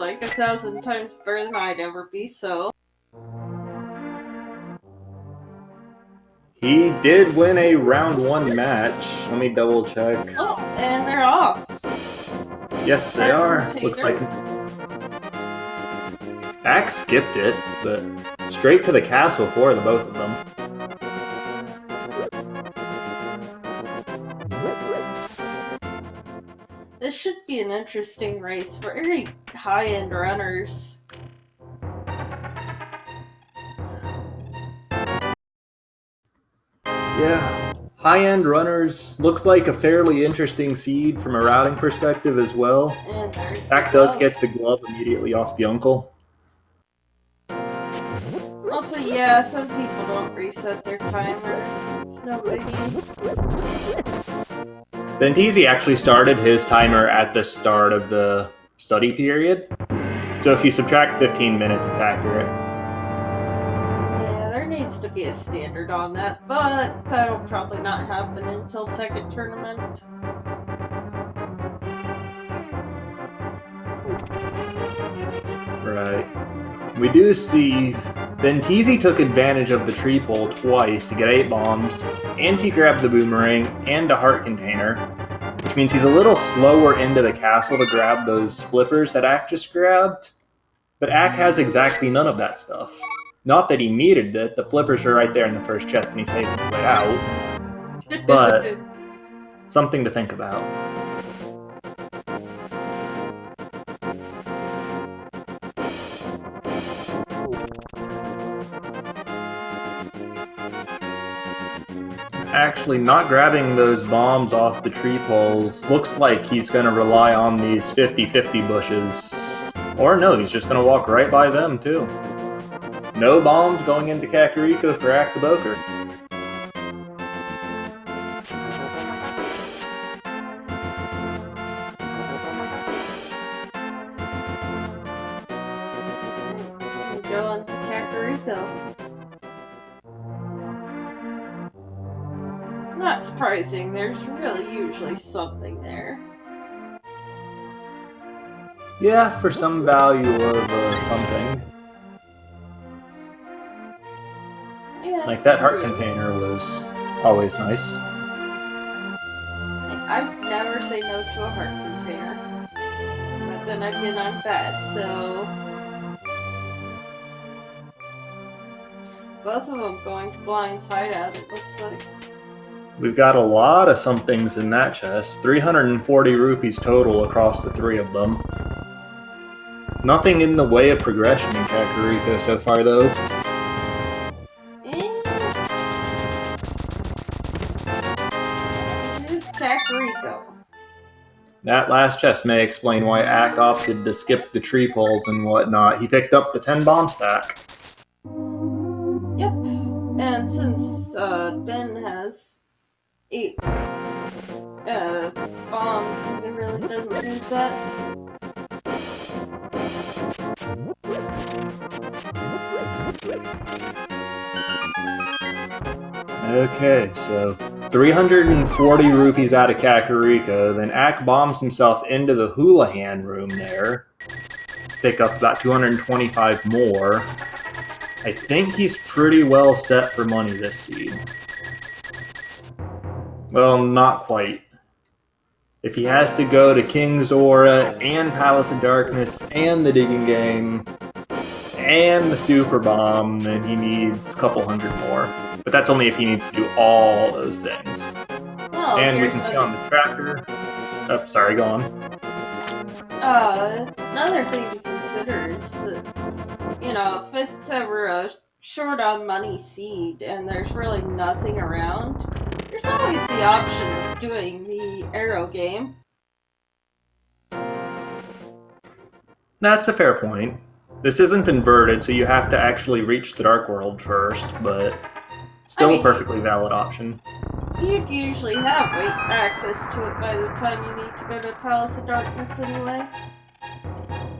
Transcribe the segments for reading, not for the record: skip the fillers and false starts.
like 1,000 times better than I'd ever be, so... He did win a round 1 match. Let me double check. Oh, and they're off. Yes, they are. Looks like Ack skipped it, but straight to the castle for the both of them. This should be an interesting race for very high-end runners. Yeah, high-end runners looks like a fairly interesting seed from a routing perspective as well. And there's Ack does get the glove immediately off the uncle. Also, yeah, some people don't reset their timer. It's no biggie. Benteezy actually started his timer at the start of the study period. So if you subtract 15 minutes, it's accurate. Yeah, there needs to be a standard on that, but that'll probably not happen until second tournament. Right. We do see Benteezy took advantage of the tree pole twice to get 8 bombs, and he grabbed the boomerang and a heart container, which means he's a little slower into the castle to grab those flippers that Ack just grabbed. But Ack has exactly none of that stuff. Not that he needed it, the flippers are right there in the first chest and he saved them way out. But something to think about. Actually, not grabbing those bombs off the tree poles looks like he's going to rely on these 50-50 bushes. Or no, he's just going to walk right by them too. No bombs going into Kakariko for Acktheboker. Go into Kakariko. Not surprising, there's really usually something there. Yeah, for some value of something. Yeah, like that true. heart container was always nice. I'd never say no to a heart container. But then again, I'm fat, so... Both of them going to Blind's hideout, it looks like. We've got a lot of somethings in that chest. 340 rupees total across the 3 of them. Nothing in the way of progression in Kakariko so far, though. Who's Kakariko? That last chest may explain why Ack opted to skip the tree poles and whatnot. He picked up the 10 bomb stack. Yep. And since Ben has 8 bombs, he really doesn't use that. Okay, so 340 rupees out of Kakariko, then Ack bombs himself into the Houlihan room there. Pick up about 225 more. I think he's pretty well set for money this seed. Well, not quite. If he has to go to King's Aura and Palace of Darkness and the Digging Game and the Super Bomb, then he needs a couple hundred more. But that's only if he needs to do all those things. Oh, and we can see on the tracker... Oh, sorry, go on. Another thing to consider is that, you know, if it's ever a short on money seed and there's really nothing around, there's always the option of doing the arrow game. That's a fair point. This isn't inverted, so you have to actually reach the Dark World first, but still a perfectly valid option. You'd usually have access to it by the time you need to go to Palace of Darkness anyway.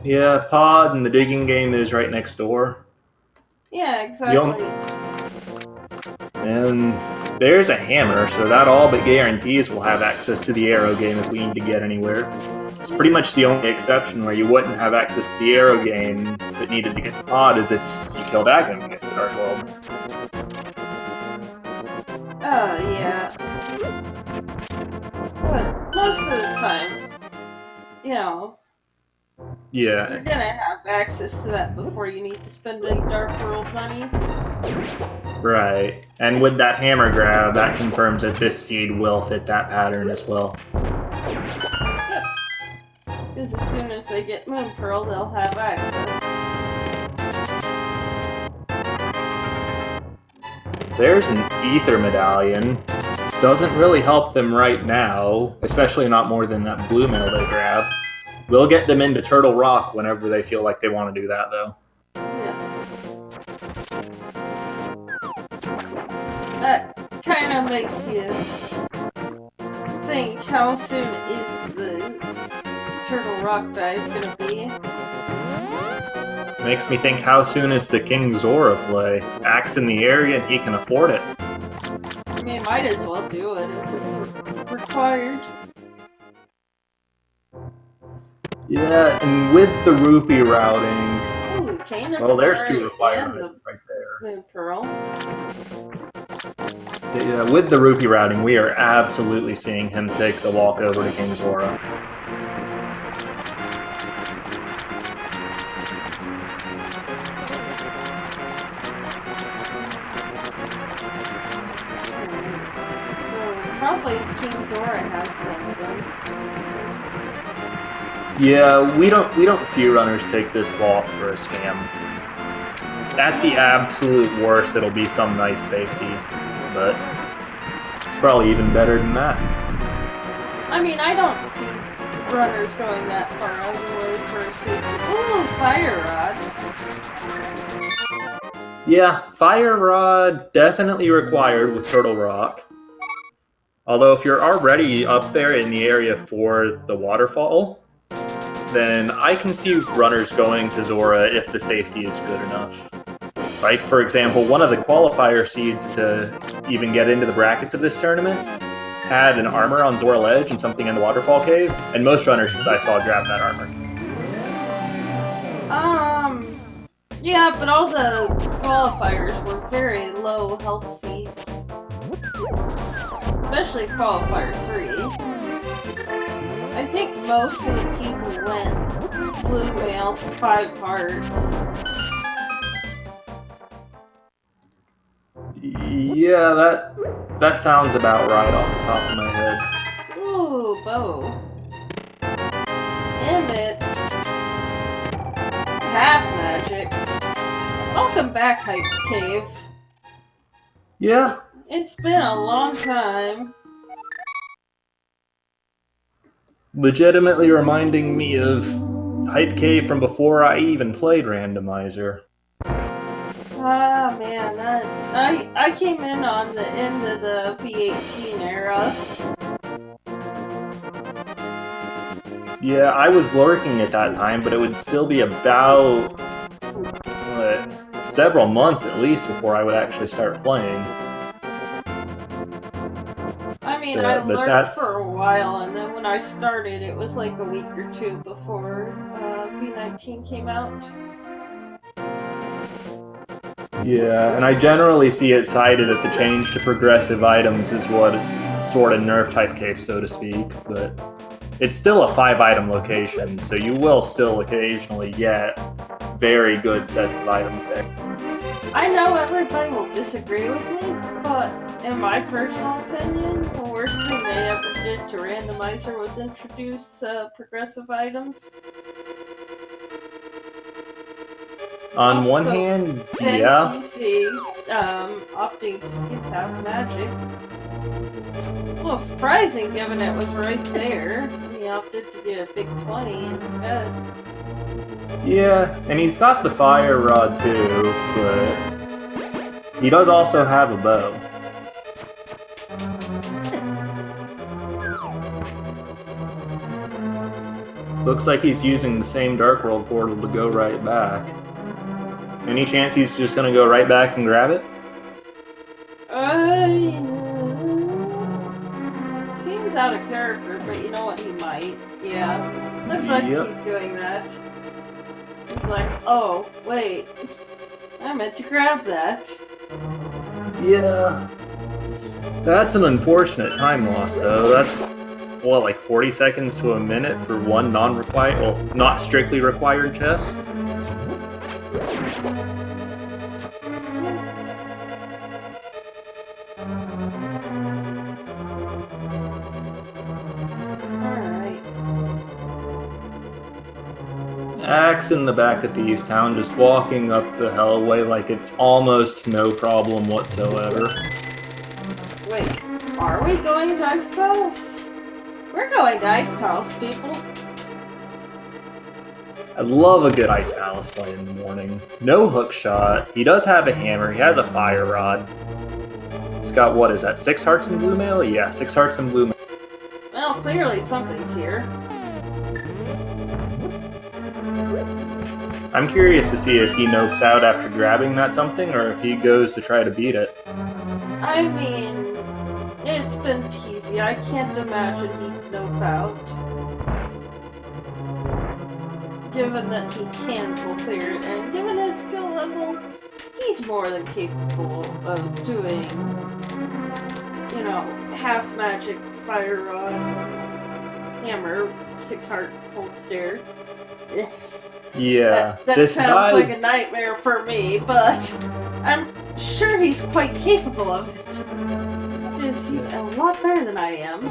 Yeah, Pod and the Digging Game is right next door. Yeah, exactly. And there's a hammer, so that all but guarantees we'll have access to the arrow game if we need to get anywhere. It's pretty much the only exception where you wouldn't have access to the arrow game but needed to get the pod is if you killed Agam to get the Dark World. Yeah. But most of the time, you know, you're Yeah, gonna have access to that before you need to spend any Dark World money. right. And with that hammer grab, that confirms that this seed will fit that pattern as well. Yep. Because as soon as they get Moon Pearl, they'll have access. There's an Ether Medallion. Doesn't really help them right now, especially not more than that blue mail they grab. We'll get them into Turtle Rock whenever they feel like they want to do that, though. Yeah. That kind of makes you think, how soon is the Turtle Rock dive gonna be? Makes me think, how soon is the King Zora play? Axe in the area and he can afford it. I mean, might as well do it if it's required. Yeah, and with the rupee routing... Ooh, Canis Well, there's already 2 requirements in the right there. Moon Pearl. Yeah, with the rupee routing, we are absolutely seeing him take the walk over to King Zora. So probably King Zora has something. Yeah, we don't see runners take this walk for a scam. At the absolute worst, it'll be some nice safety, but it's probably even better than that. I mean, I don't see runners going that far out of the way for a safety. Ooh, Fire Rod. Yeah, Fire Rod definitely required with Turtle Rock. Although if you're already up there in the area for the waterfall, then I can see runners going to Zora if the safety is good enough. Like, for example, one of the qualifier seeds to even get into the brackets of this tournament had an armor on Zora Ledge and something in the waterfall cave, and most runners I saw grab that armor. Yeah, but all the qualifiers were very low health seeds. Especially qualifier 3. I think most of the people went blue mail to 5 hearts. Yeah, that sounds about right off the top of my head. Ooh, bow. Emmett. Half magic. Welcome back, Hype Cave. Yeah. It's been a long time. Legitimately reminding me of Hype Cave from before I even played Randomizer. Ah, man, I came in on the end of the V18 era. Yeah, I was lurking at that time, but it would still be about several months at least before I would actually start playing. I mean, I lurked for a while, and then when I started, it was like a week or 2 before V19 came out. Yeah, and I generally see it cited that the change to progressive items is what sort of nerfed Hype Cave, so to speak, but it's still a 5-item location, so you will still occasionally get very good sets of items there. I know everybody will disagree with me, but in my personal opinion, the worst thing they ever did to Randomizer was introduce progressive items. On Also, one hand, yeah. Benteezy, opting to skip half magic. Well, surprising given it was right there. He opted to get a big 20 instead. Yeah, and he's got the fire rod too, but he does also have a bow. Looks like he's using the same Dark World portal to go right back. Any chance he's just gonna go right back and grab it? Seems out of character, but you know what, he might. Yeah. Looks like Yep. he's doing that. He's like, oh, wait. I meant to grab that. Yeah. That's an unfortunate time loss, though. That's, what, like 40 seconds to a minute for one non-required, well, not strictly required chest? Alright. Axe in the back of Thieves Town, just walking up the hellway like it's almost no problem whatsoever. Wait, are we going to Ice Palace? We're going to Ice Palace, people. I love a good Ice Palace play in the morning. No hook shot. He does have a hammer. He has a fire rod. He's got, what is that, 6 hearts in blue mail? Yeah, 6 hearts in blue mail. Well, clearly something's here. I'm curious to see if he nopes out after grabbing that something, or if he goes to try to beat it. I mean, it's Benteezy. I can't imagine he'd nope out. Given that he can full clear it, and given his skill level, he's more than capable of doing, you know, half magic, fire rod, hammer, 6 heart, hold stare. Yeah, That this sounds dive, like a nightmare for me, but I'm sure he's quite capable of it. He's a lot better than I am.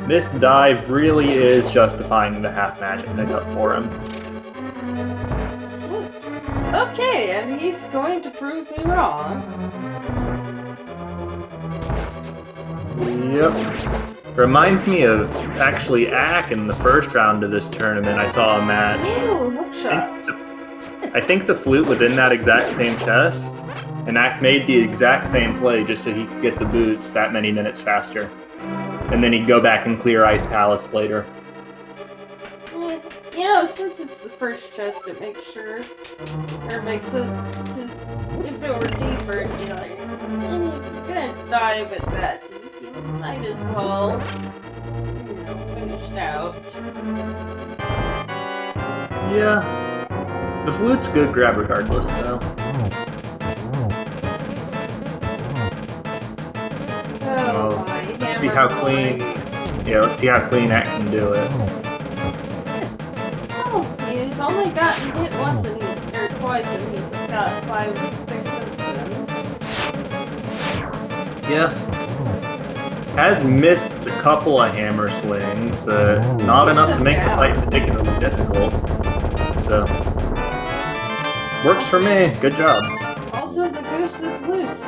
this dive really is justifying the half magic pickup for him. Okay, and he's going to prove me wrong. Yep. Reminds me of actually Ack in the first round of this tournament. I saw a match. Ooh, hookshot. I think the flute was in that exact same chest, and Ack made the exact same play just so he could get the boots that many minutes faster. And then he'd go back and clear Ice Palace later. You know, since it's the first chest, it makes sense, because if it were deeper, it'd be like, if you're gonna dive at that deep, you might as well, you know, finish it out. Yeah. The flute's good grab regardless, though. Oh my, Let's see how clean. Yeah, let's see how clean Ack can do it. Oh, he's only gotten hit once or twice, and he's got 5, 6 hits in. Yeah. Has missed a couple of hammer swings, but not enough to make the fight particularly difficult. So, works for me. Good job. Also, the goose is loose.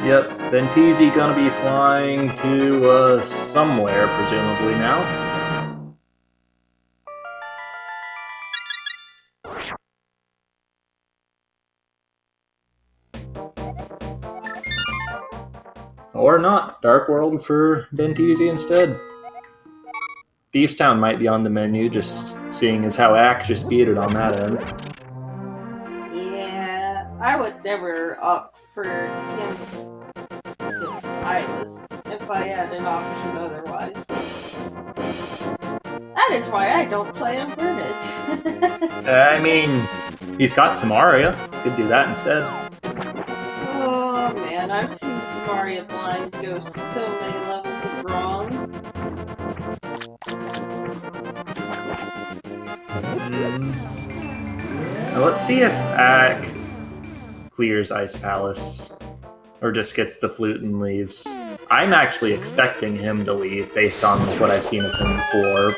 Yep, Benteezy gonna be flying to somewhere, presumably now. Or not. Dark World for Benteezy instead. Thieves Town might be on the menu, just seeing as how Ack just beat it on that end. Yeah, I would never opt for him if I had an option otherwise. That is why I don't play inverted. I mean, he's got Samaria. Could do that instead. Oh man, I've seen Samaria blind go so many levels of wrong. Now let's see if Ack clears Ice Palace, or just gets the flute and leaves. I'm actually expecting him to leave based on what I've seen of him before,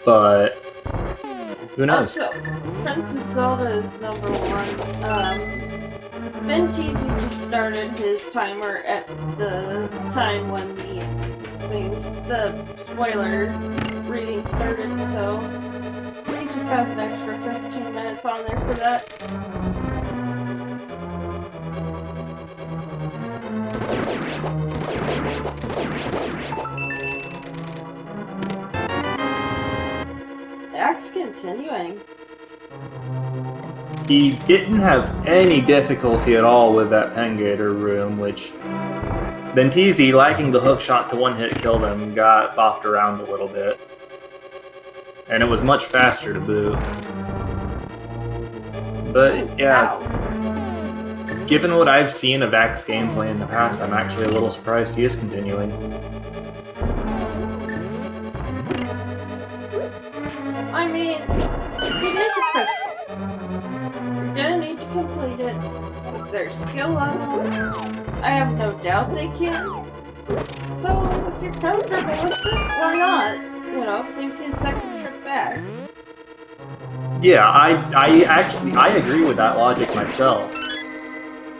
but who knows? Also, Princess Zelda is number 1. Benteezy just started his timer at the time when the spoiler reading started, so he just has an extra 15 minutes on there for that. Axe continuing. He didn't have any difficulty at all with that Pengator room, which Benteezy, lacking the hook shot to one-hit kill them, got bopped around a little bit. and it was much faster to boot. But yeah, given what I've seen of Ack's gameplay in the past, I'm actually a little surprised he is continuing. I mean, it is a crystal. You're gonna need to complete it with their skill level. I have no doubt they can. So, if you're comfortable with it, why not? You know, saves you a second trip back. Yeah, I agree with that logic myself.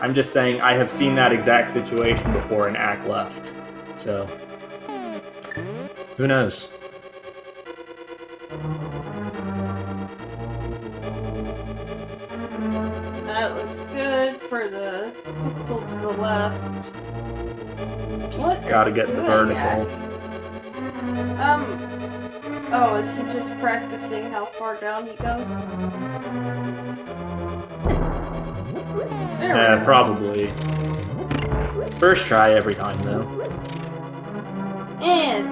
I'm just saying I have seen that exact situation before and Ack left. So, who knows? That looks good for the pixel to the left. Just gotta get the vertical. Oh, is he just practicing how far down he goes? Yeah, probably. First try every time, though. And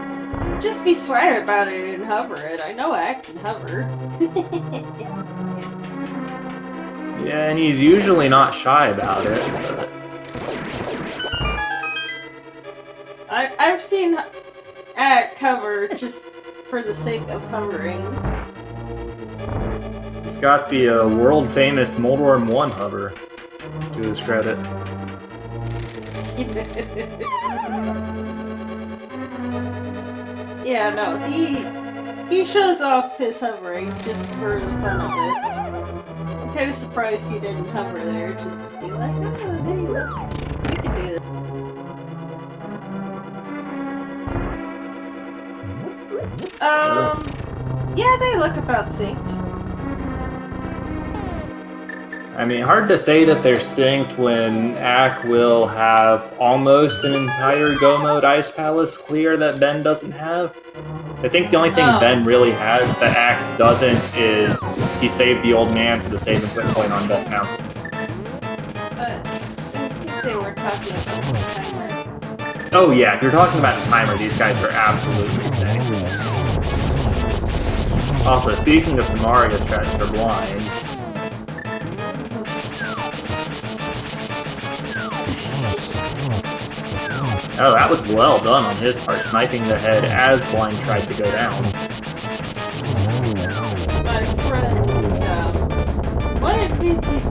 just be swag about it and hover it. I know Ack can hover. Yeah, and he's usually not shy about it. But... I've seen Ack hover just for the sake of hovering. He's got the world-famous Moldorm 1 hover, to his credit. Yeah, no, he shows off his hovering just for the fun of it. I'm kind of surprised he didn't hover there, just to be like, oh, hey, look, I can do that. Yeah, they look about synced. I mean, hard to say that they're synced when Ack will have almost an entire Go Mode Ice Palace clear that Ben doesn't have. I think the only thing Ben really has that Ack doesn't is he saved the old man for the save and quit point on Death Mountain. I think they were talking about the timer. Oh yeah, if you're talking about the timer, these guys are absolutely synced. Also, speaking of Samaria stretch for blind, oh, that was well done on his part, sniping the head as blind tried to go down. My friend wanted me to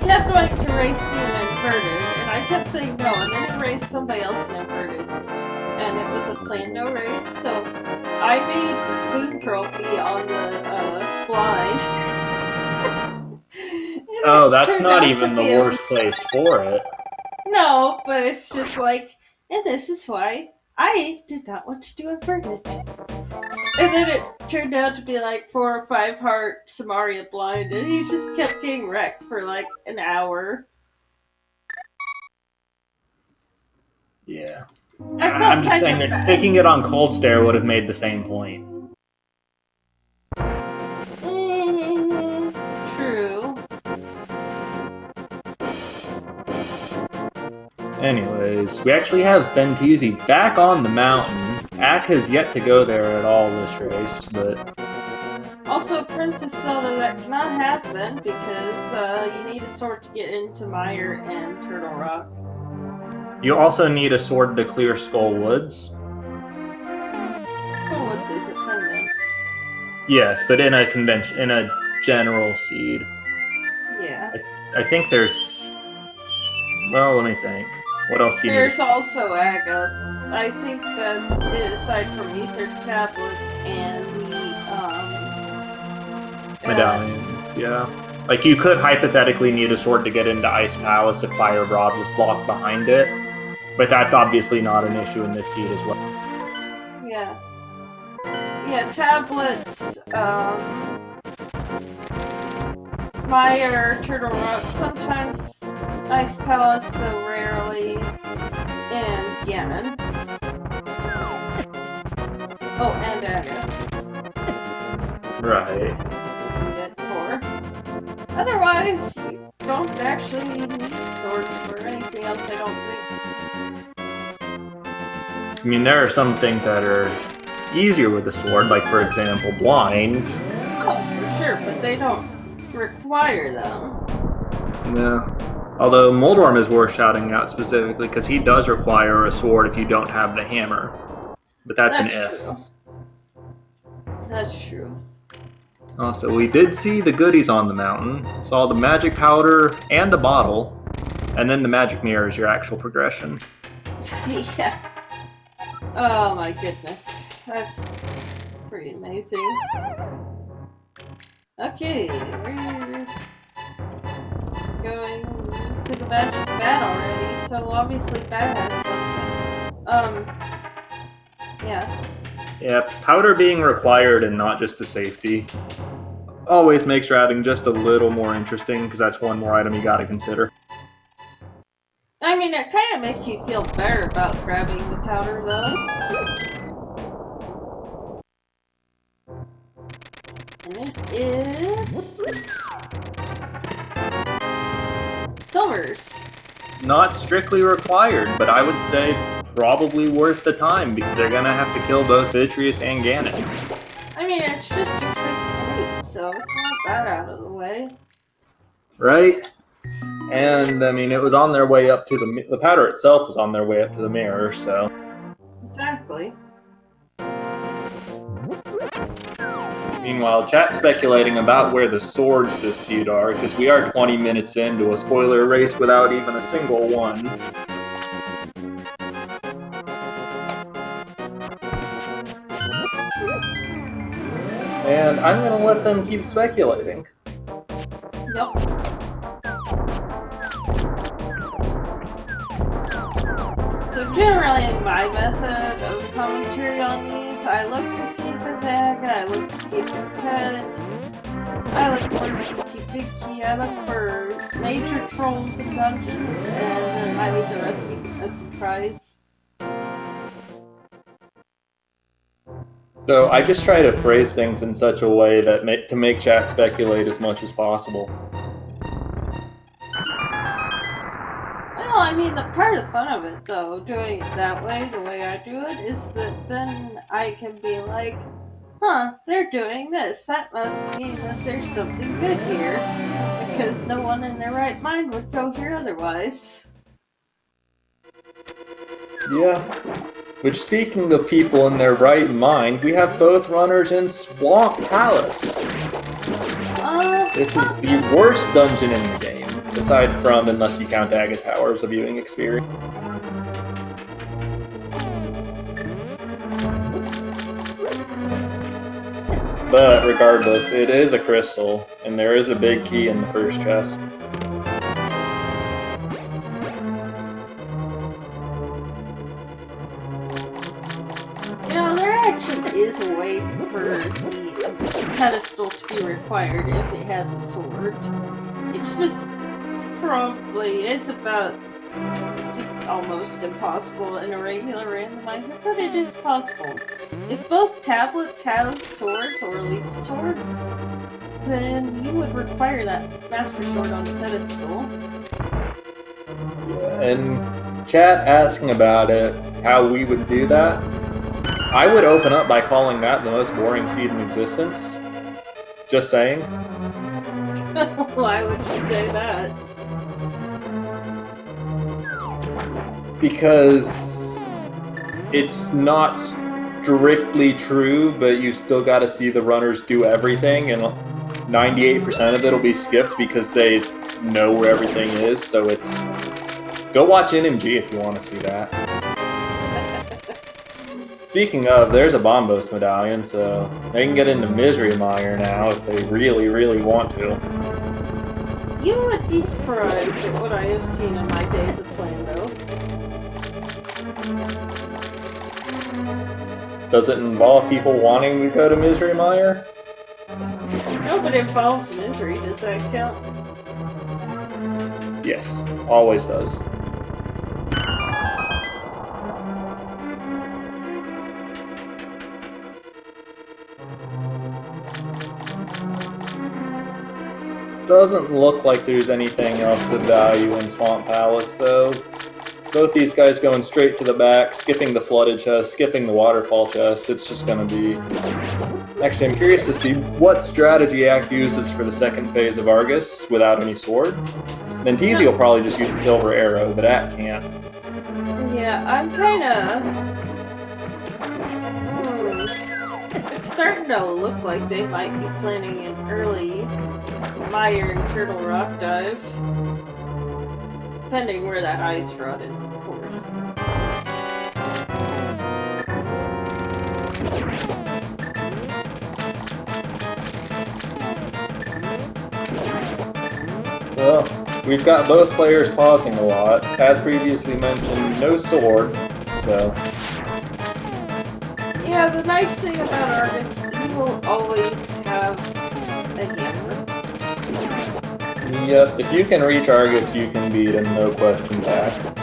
kept wanting to race me in inverted, and I kept saying no, and then he raced somebody else in inverted. And it was a planned no race, so I made boot trophy on the blind. Oh, that's not even the worst place for it. No, but it's just like, and this is why I did not want to do inverted. And then it turned out to be like 4 or 5 heart Samaria blind, and he just kept getting wrecked for like an hour. Yeah. I'm just saying that sticking it on Cold Stare would have made the same point. True. Anyways, we actually have Benteezy back on the mountain. Ack has yet to go there at all this race, but... Also, Princess Zelda, that cannot happen because you need a sword to get into Mire and Turtle Rock. You also need a sword to clear Skull Woods. Skull Woods is a permanent. Yes, but in a general seed. Yeah. I think there's... Well, let me think. What else do you There's need? also Aga. I think that's it aside from ether tablets and the medallions, yeah. Like, you could hypothetically need a sword to get into Ice Palace if Fire Rod was blocked behind it, but that's obviously not an issue in this seed as well. Yeah. Yeah, tablets, Mire, Turtle Rock, sometimes Ice Palace, though rarely, and Ganon. Oh, and Aga. Right. Otherwise, you don't actually need swords for anything else, I don't think. I mean, there are some things that are easier with the sword, like for example, blind. Oh, for sure, but they don't require them. No. Although Moldorm is worth shouting out specifically because he does require a sword if you don't have the hammer. But that's an if. True. That's true. Also, we did see the goodies on the mountain. Saw the magic powder and a bottle. And then the magic mirror is your actual progression. Yeah. Oh my goodness. That's pretty amazing. Okay, we're going to the magic bat already, so obviously that has something. Yeah. Yeah, powder being required and not just a safety always makes routing just a little more interesting because that's one more item you gotta consider. I mean, it kind of makes you feel better about grabbing the powder, though. And it is... silvers. Not strictly required, but I would say probably worth the time because they're gonna have to kill both Vitreous and Ganon. I mean, it's just a quick fight, so it's not that out of the way. Right? And, I mean, it was on their way up to the powder itself was on their way up to the mirror, so... Exactly. Meanwhile, chat's speculating about where the swords this seed are, because we are 20 minutes into a spoiler race without even a single one. And I'm gonna let them keep speculating. Yep. So generally, my method of commentary on these, I look to see if it's ag, I look to see if it's pet, I look for Benteezy, I look for major trolls and dungeons, and then I leave the rest be a surprise. So I just try to phrase things in such a way that to make chat speculate as much as possible. Well, I mean, the part of the fun of it, though, doing it that way, the way I do it, is that then I can be like, huh, they're doing this. That must mean that there's something good here. Because no one in their right mind would go here otherwise. Yeah. Which, speaking of people in their right mind, we have both runners in Swamp Palace. This is the worst dungeon in the game, aside from, unless you count Aga Tower as a viewing experience. But regardless, it is a crystal, and there is a big key in the first chest. You know, there actually is a way for the pedestal to be required if it has a sword. It's just probably, it's about just almost impossible in a regular randomizer, but it is possible. If both tablets have swords or elite swords, then you would require that master sword on the pedestal. Yeah, and chat asking about it, how we would do that. I would open up by calling that the most boring seed in existence. Just saying. Why would you say that? Because it's not strictly true, but you still gotta see the runners do everything, and 98% of it will be skipped because they know where everything is, so it's... Go watch NMG if you want to see that. Speaking of, there's a Bombos medallion, so they can get into Misery Mire now if they really, really want to. You would be surprised at what I have seen in my days of playing, though. Does it involve people wanting to go to Misery Mire? No, but it involves misery. Does that count? Yes, always does. Doesn't look like there's anything else of value in Swamp Palace, though. Both these guys going straight to the back, skipping the flooded chest, skipping the waterfall chest. It's just going to be... Actually, I'm curious to see what strategy Ack uses for the second phase of Argus without any sword. Benteezy will probably just use a silver arrow, but Ack can't. Yeah, I'm kinda... It's starting to look like they might be planning an early Mire and Turtle Rock dive. Depending where that ice rod is, of course. Well, we've got both players pausing a lot. As previously mentioned, no sword, so... Yeah, the nice thing about Argus, you will always have a hammer. Yep, if you can reach Argus, you can beat him, no questions asked. I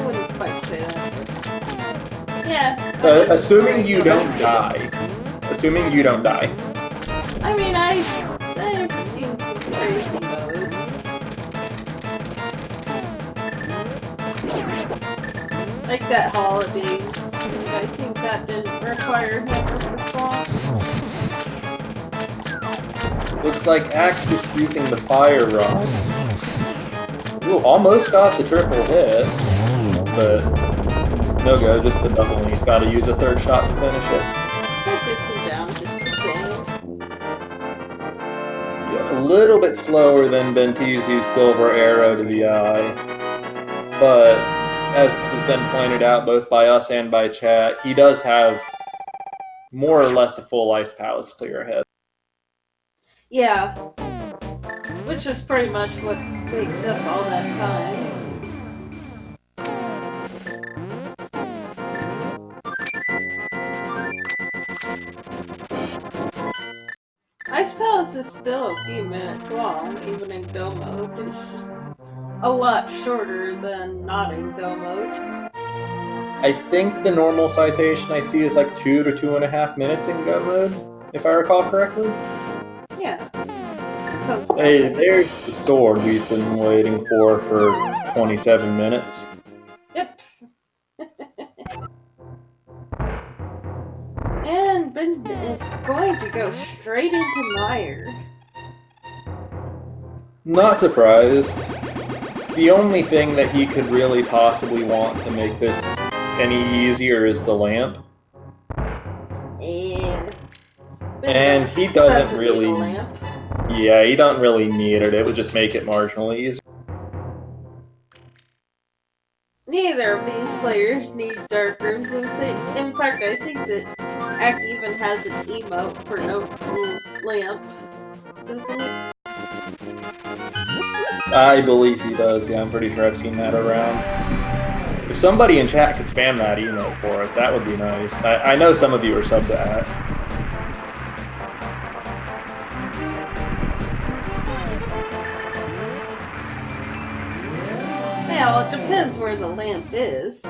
wouldn't quite say that, but... Yeah. Assuming you don't die. Assuming you don't die. I mean, I've seen some crazy modes. Like that holiday scene, I think that didn't require hammer for swamp. Looks like Axe just using the fire rod. Ooh, almost got the triple hit, but no go, just the double, and he's got to use a third shot to finish it. That gets him down just the same. Yeah, a little bit slower than Benteezy's silver arrow to the eye, but as has been pointed out both by us and by chat, he does have more or less a full Ice Palace clear ahead. Yeah. Which is pretty much what takes up all that time. Ice Palace is still a few minutes long, even in go mode. It's just a lot shorter than not in go mode. I think the normal citation I see is like 2 to 2.5 minutes in go mode, if I recall correctly. Yeah. That sounds about Hey, right. there's the sword we've been waiting for 27 minutes. Yep. And Ben is going to go straight into Mire. Not surprised. The only thing that he could really possibly want to make this any easier is the lamp. And he doesn't really... Lamp. Yeah, he doesn't really need it. It would just make it marginally easier. Neither of these players need dark rooms. In fact, I think that Ack even has an emote for no lamp. Doesn't he? I believe he does, yeah, I'm pretty sure I've seen that around. If somebody in chat could spam that emote for us, that would be nice. I know some of you are subbed to that. Yeah, well, it depends where the lamp is.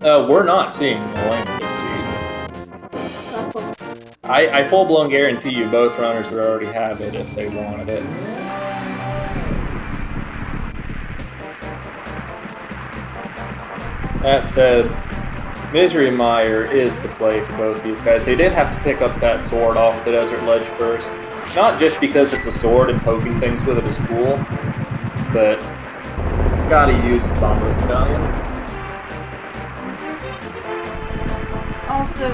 We're not seeing the lamp this seed. I full-blown guarantee you both runners would already have it if they wanted it. That said, Misery Mire is the play for both these guys. They did have to pick up that sword off the desert ledge first. Not just because it's a sword and poking things with it is cool, but gotta use Bomber's Medallion. Also,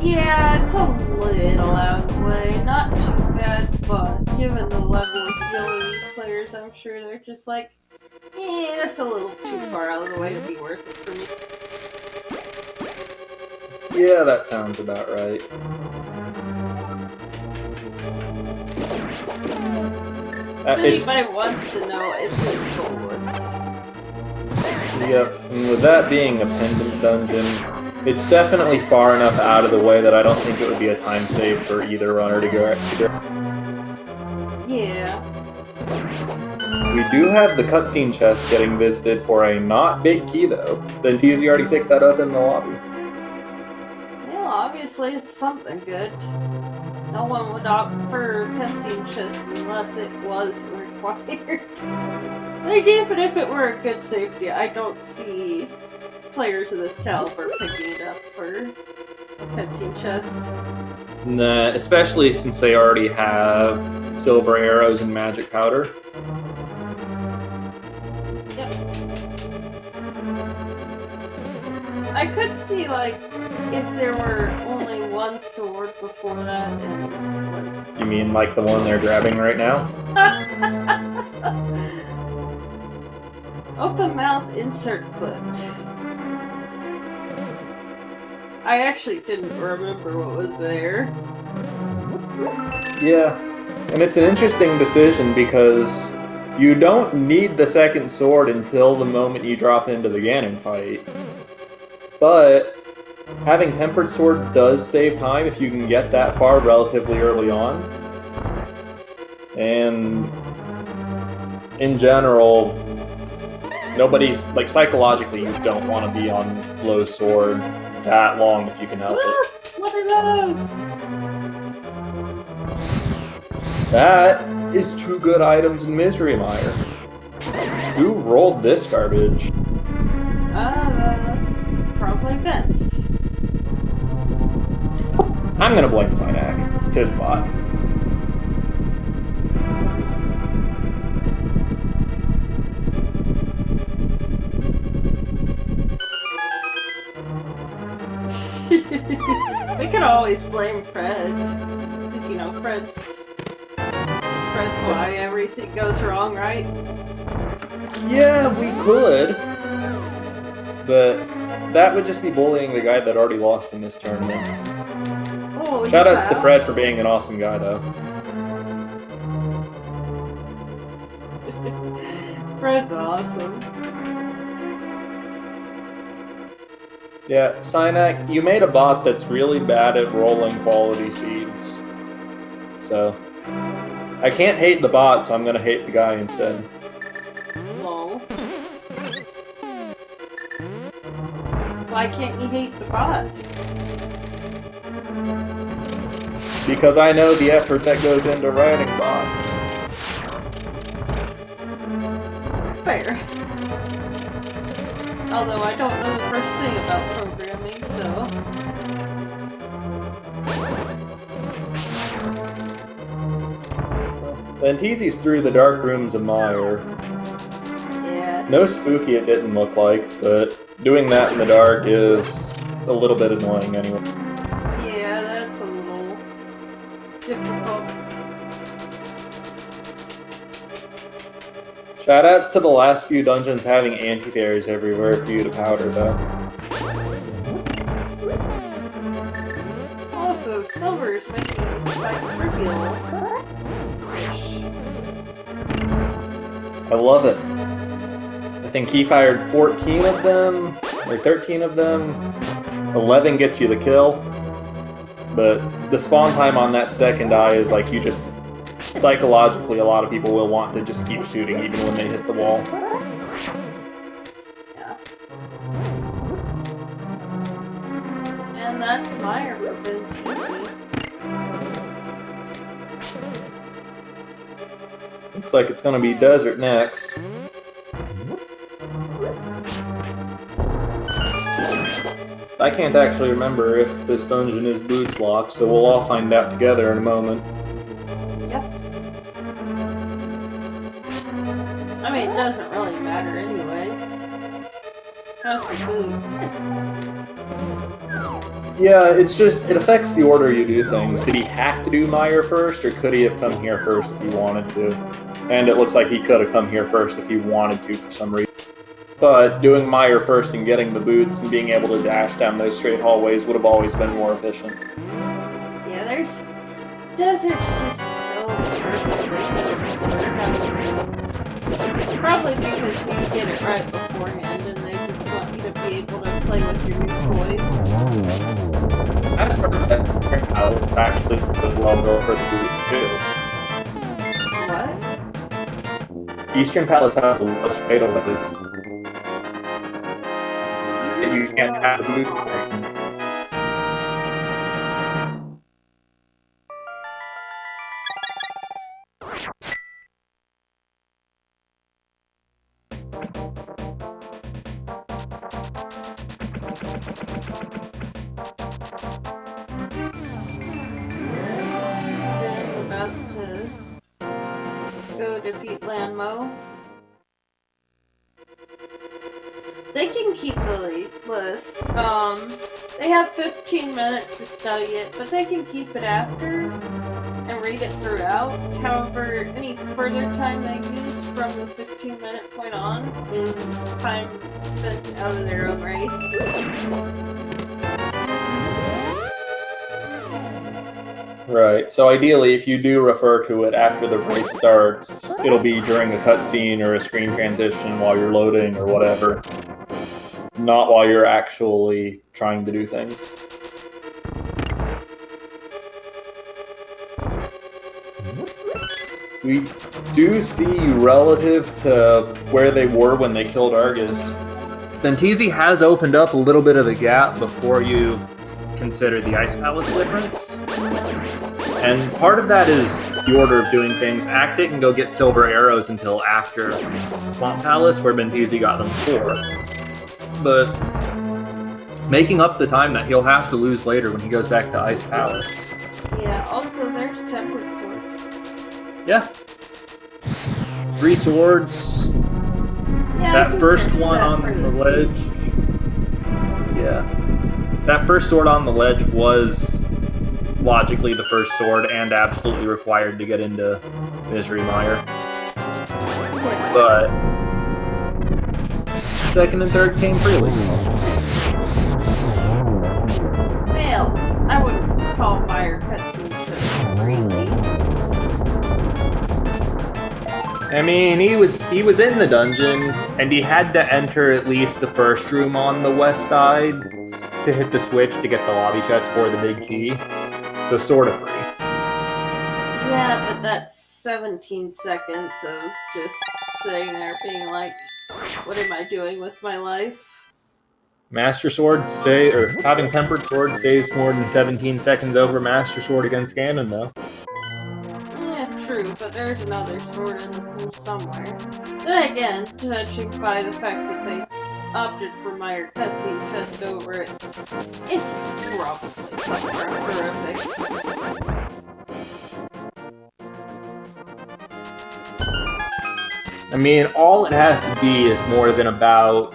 yeah, it's a little out of the way. Not too bad, but given the level of skill of these players, I'm sure they're just like, that's a little too far out of the way to be worth it for me. Yeah, that sounds about right. If anybody wants to know, it's in Skullwoods. Yep, and with that being a pendant dungeon, it's definitely far enough out of the way that I don't think it would be a time save for either runner to go. Yeah. We do have the cutscene chest getting visited for a not big key though. Benteezy already picked that up in the lobby. Yeah, obviously it's something good. No one would opt for cutscene chest unless it was required. Like, even if it were a good safety, I don't see players of this caliber picking it up for a cutscene chest. Nah, especially since they already have silver arrows and magic powder. Yep. I could see, like, if there were only one sword before that and, like... You mean like the one they're grabbing right now? Open mouth, insert foot. I actually didn't remember what was there. Yeah, and it's an interesting decision because you don't need the second sword until the moment you drop into the Ganon fight. But having Tempered Sword does save time if you can get that far relatively early on. And in general, nobody's, like, psychologically, you don't want to be on low sword that long if you can help it. What are those? That is 2 good items in Misery Mire. Who rolled this garbage? Probably Vince. I'm gonna blame Synak. It's his bot. We could always blame Fred. Because, you know, Fred's why everything goes wrong, right? Yeah, we could. But that would just be bullying the guy that already lost in this tournament. Oh, Shoutouts to Fred for being an awesome guy, though. Fred's awesome. Yeah, Synak, you made a bot that's really bad at rolling quality seeds. So, I can't hate the bot, so I'm gonna hate the guy instead. Lol. Why can't you hate the bot? Because I know the effort that goes into writing bots. Fair. Although I don't know the first thing about programming, so... Benteezy's through the dark rooms of Mire. Yeah. No spooky it didn't look like, but doing that in the dark is a little bit annoying anyway. Yeah, that's a little difficult. Shoutouts to the last few dungeons having anti-fairies everywhere for you to powder, though. Also, Silver's making this fight trivial. I love it. I think he fired 14 of them, or 13 of them. 11 gets you the kill. But the spawn time on that second eye is like you just... Psychologically, a lot of people will want to just keep shooting even when they hit the wall. Yeah. And that's Mire for Benteezy. Looks like it's going to be Desert next. I can't actually remember if this dungeon is boots locked, so we'll all find out together in a moment. Yep. I mean, it doesn't really matter anyway. That's the boots. Yeah, it's just, it affects the order you do things. Did he have to do Mire first, or could he have come here first if he wanted to? And it looks like he could have come here first if he wanted to for some reason. But doing Mire first and getting the boots and being able to dash down those straight hallways would have always been more efficient. Yeah, there's... Desert's just so perfectly built for having boots. Probably because you get it right beforehand and they just want you to be able to play with your new toy. I don't understand how it's actually well built for the boot, too. What? Eastern Palace has a lot of straight overs. You can't have the boot thing. Then about to go defeat Lanmo. They can keep the list. They have 15 minutes to study it, but they can keep it after and read it throughout. However, any further time they use from the 15-minute point on is time spent out of their own race. Right, so ideally, if you do refer to it after the race starts, it'll be during a cutscene or a screen transition while you're loading or whatever. Not while you're actually trying to do things. We do see, relative to where they were when they killed Argus, Benteezy has opened up a little bit of a gap before you consider the Ice Palace difference. And part of that is the order of doing things. Act didn't go get silver arrows until after Swamp Palace, where Benteezy got them before. But making up the time that he'll have to lose later when he goes back to Ice Palace. Yeah, also there's Tempered Sword. Yeah. 3 swords. Yeah, That first one on the ledge. Yeah. That first sword on the ledge was logically the first sword and absolutely required to get into Misery Mire. Yeah. But second and third came freely. Well, I wouldn't call Mire cutscene just freely. I mean, he was in the dungeon, and he had to enter at least the first room on the west side to hit the switch to get the lobby chest for the big key. So sort of free. Yeah, but that's 17 seconds of just sitting there being like, what am I doing with my life? Master Sword having Tempered Sword saves more than 17 seconds over Master Sword against Ganon, though. Yeah, true, but there's another sword in the pool somewhere. Then again, judging by the fact that they opted for Mire cutscene just over it, it's probably somewhere horrific. I mean, all it has to be is more than about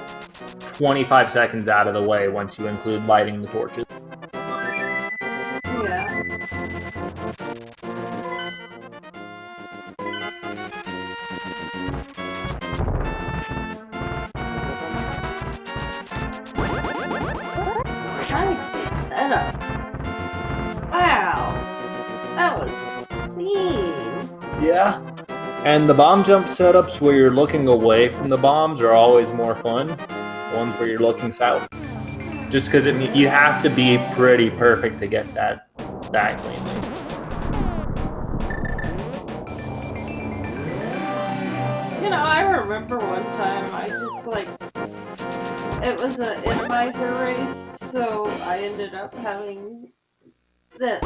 25 seconds out of the way once you include lighting the torches. Yeah. Nice setup. Wow. That was clean. Yeah. And the bomb jump setups where you're looking away from the bombs are always more fun. Ones where you're looking south. Just because you have to be pretty perfect to get that cleanly. You know, I remember one time I just it was an Randomizer race, so I ended up having the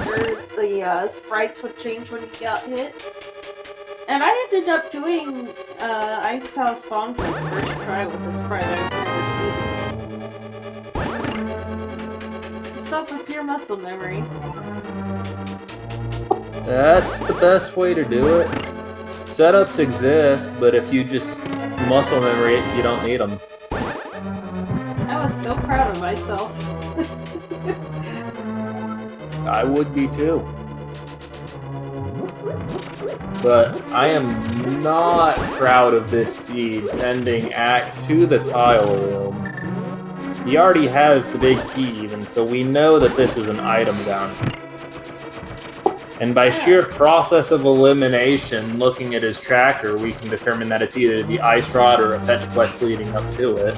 sprites would change when you got hit. And I ended up doing Ice Palace Bomb Jump first try with a sprite I've never seen. Stuff with pure muscle memory. That's the best way to do it. Setups exist, but if you just muscle memory it, you don't need them. I was so proud of myself. I would be too. But I am not proud of this seed sending Ack to the tile room. He already has the big key even, so we know that this is an item down here. And by sheer process of elimination, looking at his tracker, we can determine that it's either the ice rod or a fetch quest leading up to it.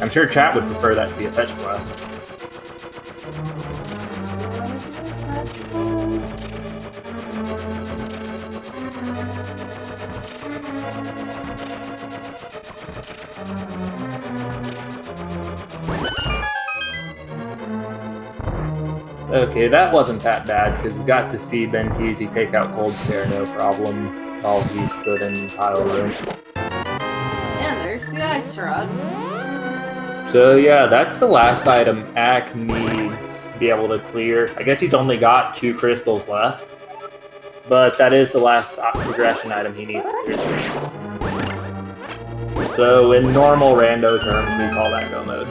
I'm sure chat would prefer that to be a fetch quest. Okay, that wasn't that bad, because we got to see Benteezy take out Cold Stare no problem while he stood in the tile room. And there's the ice rod. So yeah, that's the last item Ack needs to be able to clear. I guess he's only got 2 crystals left, but that is the last progression item he needs to clear. So in normal rando terms, we call that go mode.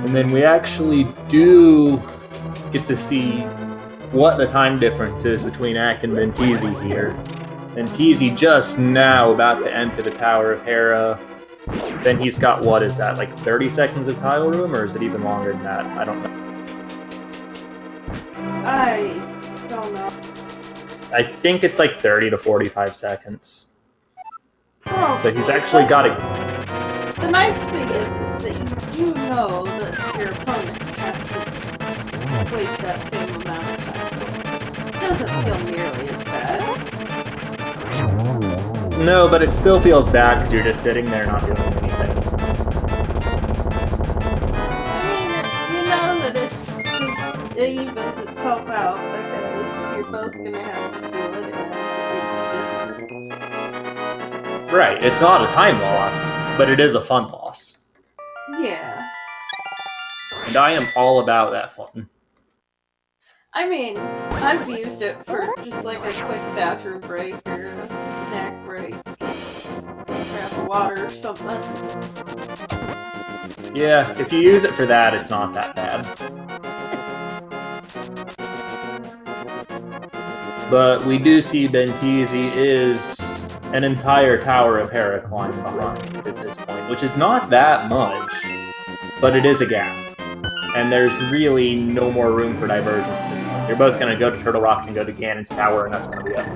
And then we actually do get to see what the time difference is between Ack and Benteezy here. Benteezy just now about to enter the Tower of Hera. Then he's got, what is that, like 30 seconds of tile room, or is it even longer than that? I don't know. I don't know. I think it's like 30 to 45 seconds. Probably. So he's actually got it. The nice thing is that you do know that your opponent has to waste that same amount of time, so it doesn't feel nearly as bad. No, but it still feels bad because you're just sitting there not doing anything. I mean, you know that it evens itself out because you're both gonna have to do it, and it's just... Right, it's not a time loss, but it is a fun loss. Yeah. And I am all about that fun. I mean, I've used it for just like a quick bathroom break or a snack break. Grab a water or something. Yeah, if you use it for that, it's not that bad. But we do see Benteezy is an entire Tower of Hera climb behind at this point, which is not that much, but it is a gap. And there's really no more room for divergence at this point. They're both going to go to Turtle Rock and go to Ganon's Tower, and that's going to be it.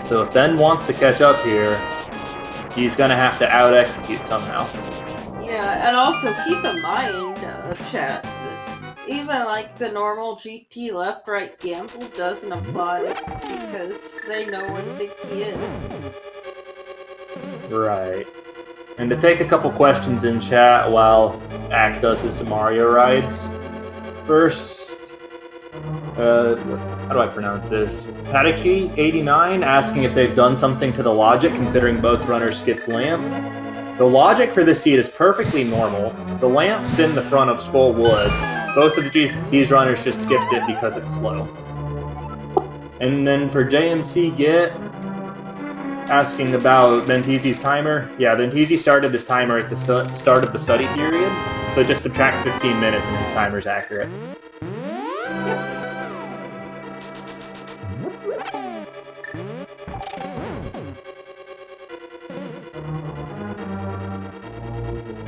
So if Ben wants to catch up here, he's going to have to out-execute somehow. Yeah, and also keep in mind, chat, that even like the normal GT left-right gamble doesn't apply because they know where the big key is. Right. And to take a couple questions in chat while Ack does his Mario rides. First, how do I pronounce this? Padaki89 asking if they've done something to the logic considering both runners skipped lamp. The logic for this seed is perfectly normal. The lamp's in the front of Skull Woods. Both of these runners just skipped it because it's slow. And then for JMC Git, asking about Benteezy's timer. Yeah, Benteezy started his timer at the start of the study period, so just subtract 15 minutes and his timer's accurate.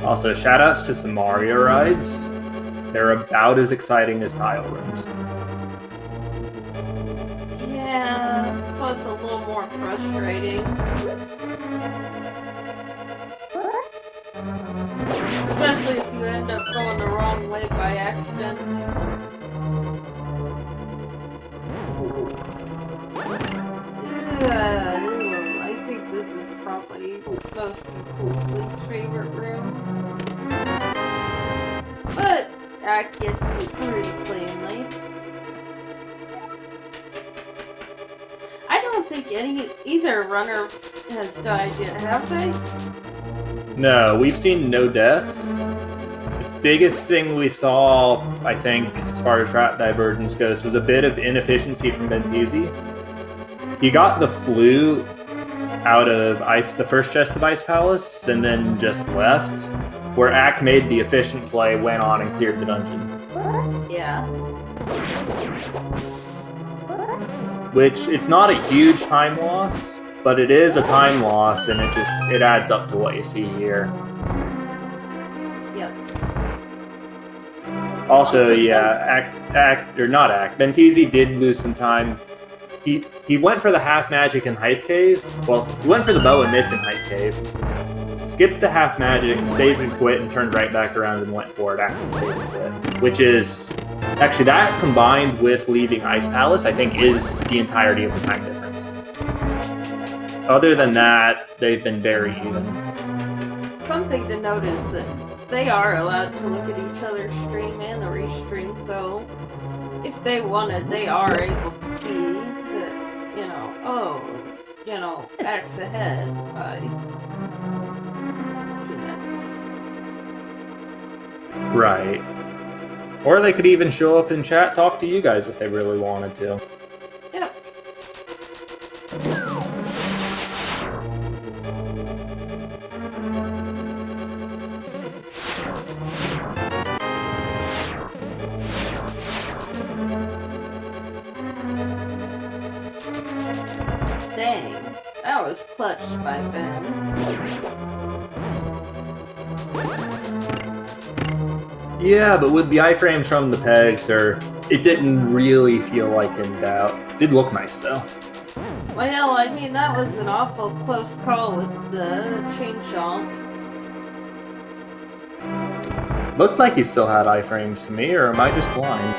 Also, shoutouts to some Mario rides. They're about as exciting as tile rooms. Yeah, plus a little more frustrating. Especially if you end up going the wrong way by accident. I think this is probably most people's least favorite room. But that gets me pretty plainly. I don't think either runner has died yet, have they? No, we've seen no deaths. The biggest thing we saw, I think, as far as route divergence goes, was a bit of inefficiency from Benteezy. He got the flu out of the first chest of Ice Palace, and then just left, where Ack made the efficient play, went on and cleared the dungeon. Yeah. Which, it's not a huge time loss, but it is a time loss, and it adds up to what you see here. Yep. Also, yeah, Benteezy did lose some time. He went for the half magic in Hype Cave. Well, he went for the bow and mitts in Hype Cave. Skipped the half magic, saved and quit, and turned right back around and went for it after the save and quit. Which is, actually, that combined with leaving Ice Palace, I think is the entirety of the time difference. Other than that, they've been very even. Something to note is that they are allowed to look at each other's stream and the restream, so if they wanted, they are able to see that, Axe ahead by 2 minutes. Right. Or they could even show up in chat, talk to you guys if they really wanted to. Yep. Dang, that was clutched by Ben. Yeah, but with the iframes from the pegs, it didn't really feel like in doubt. Did look nice though. Well, I mean, that was an awful close call with the chain shot. Looked like he still had iframes to me, or am I just blind?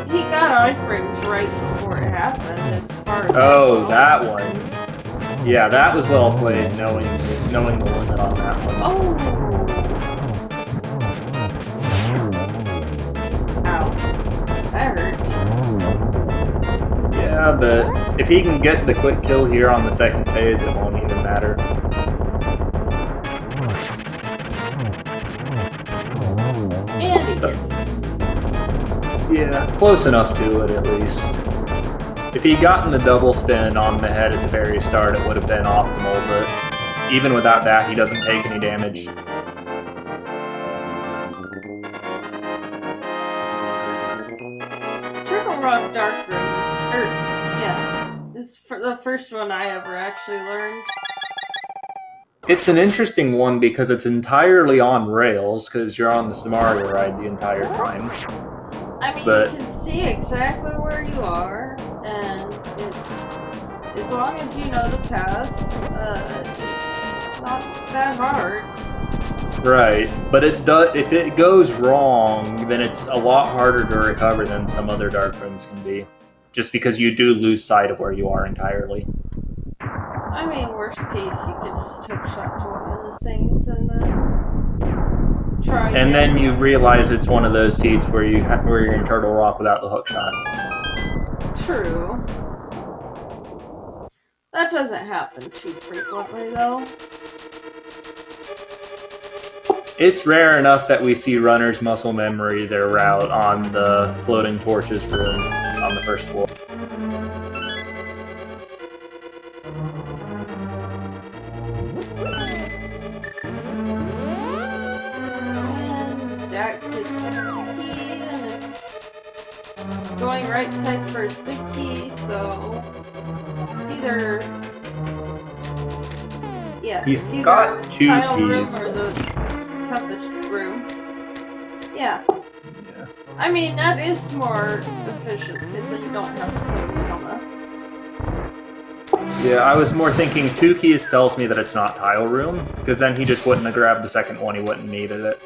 He got iframes right before it happened, as far as Oh, that one. Yeah, that was well played, knowing the limit on that one. Oh! Ow. That hurt. Yeah, but if he can get the quick kill here on the second phase, it won't even matter. And he gets it. Yeah, close enough to it at least. If he'd gotten the double spin on the head at the very start, it would have been optimal, but even without that, he doesn't take any damage. Turtle Rock Dark Room is the first one I ever actually learned. It's an interesting one because it's entirely on rails, because you're on the Samaria ride the entire time. I mean, But you can see exactly where you are, and it's as long as you know the path, it's not that hard. right, but if it goes wrong, then it's a lot harder to recover than some other dark rooms can be, just because you do lose sight of where you are entirely. I mean, worst case, you can just hook shot to one of the things and then try. And then you realize it's one of those seats where you're in Turtle Rock without the hook shot. True. That doesn't happen too frequently, though. It's rare enough that we see runners muscle memory their route on the floating torches room on the first floor. And Dak gets his key and is going right side for his big key, so it's either He's it's either got two tile room keys. or the compass room. Yeah. Yeah. I mean, that is more efficient because then you don't have to kill the Helma. Yeah, I was more thinking 2 keys tells me that it's not tile room, because then he just wouldn't have grabbed the second one, he wouldn't have needed it.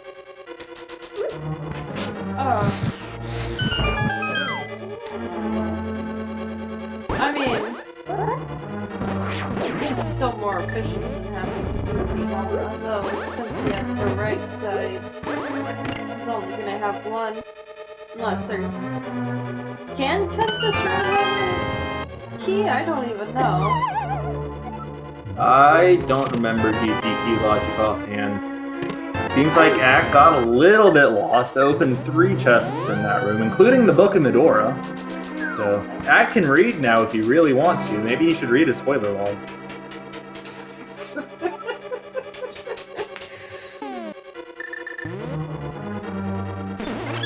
I mean, it's still more efficient than having to do the Helma, though, since you have to go right side, he's only gonna have one. Unless there's... Can compass room have a key? I don't even know. I don't remember GP key logic offhand. Seems like Ack got a little bit lost, opened 3 chests in that room, including the Book of Medora. So, Ack can read now if he really wants to. Maybe he should read a spoiler log.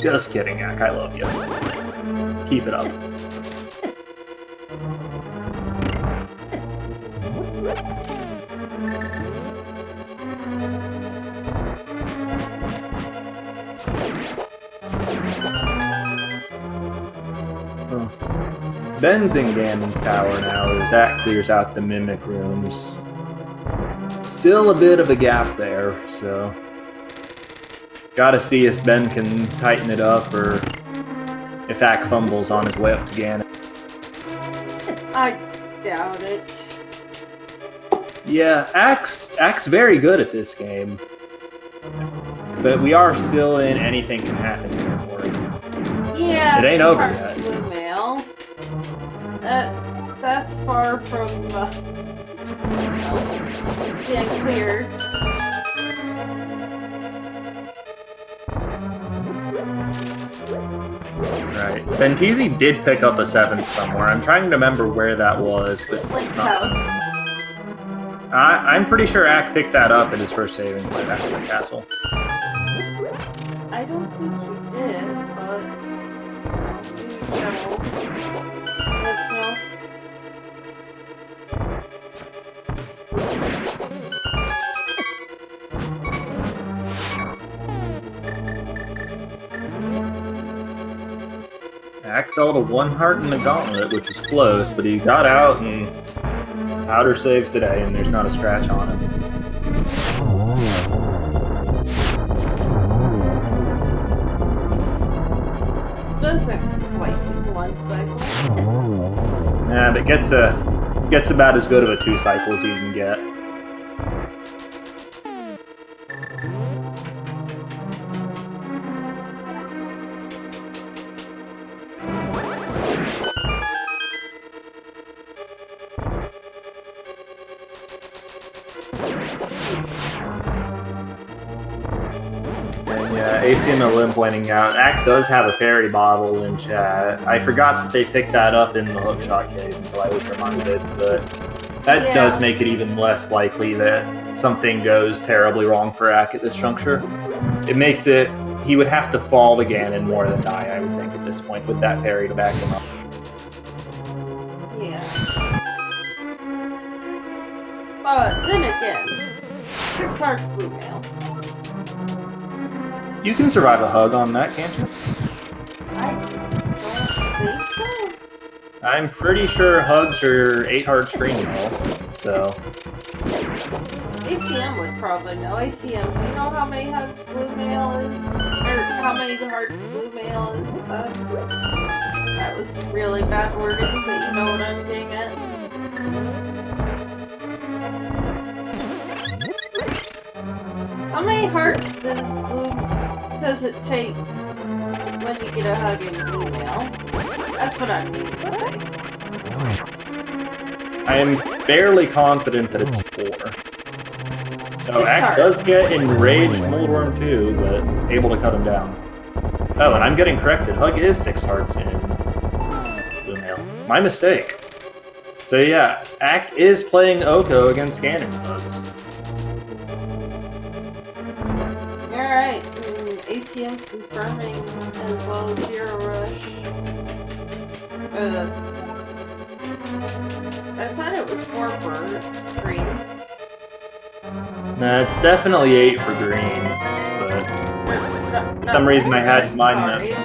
Just kidding, Ack. I love you. Keep it up. Ben's in Ganon's tower now as Ack clears out the mimic rooms. Still a bit of a gap there, so gotta see if Ben can tighten it up or if Ack fumbles on his way up to Ganon. I doubt it. Yeah, Ack's very good at this game. But we are still in anything can happen territory. Yeah, It ain't over Sweetheart's yet. Blue Mail. That's far from being cleared. Right. Benteezy did pick up a 7th somewhere. I'm trying to remember where that was. But Link's house. I'm pretty sure Ack picked that up at his first saving play back in the castle. I don't think he did, but yes, no. Ack fell to 1 heart in the gauntlet, which was close, but he got out and powder saves today, and there's not a scratch on him. Doesn't quite get 1 cycle. Yeah, but gets about as good of a 2 cycle as you can get. And yeah, ACMLM pointing out, Ack does have a fairy bottle in chat. I forgot that they picked that up in the hookshot cave until I was reminded, but that does make it even less likely that something goes terribly wrong for Ack at this juncture. It makes it, he would have to fall again and more than die, I would think, at this point, with that fairy to back him up. Yeah. But then again, 6 hearts Blue Mail. You can survive a hug on that, can't you? I don't think so. I'm pretty sure hugs are 8 hearts green roll, so. ACM would probably know. ACM, do you know how many hugs Blue Mail is? Or how many hearts Blue Mail is? That was really bad wording, but you know what I'm getting at. How many hearts does it take when you get a hug in Blue Mail? That's what I mean to say. I am fairly confident that it's 4. So 6 Ack hearts. does get enraged Moldworm too, but able to cut him down. Oh, and I'm getting corrected. Hug is 6 hearts in Blue Mail. My mistake. So yeah, Ack is playing Oko against scanning modes. Alright, ACM confirming as well as Zero Rush. I thought it was 4 for green. Nah, it's definitely 8 for green, but for some reason I had mine that. Yeah.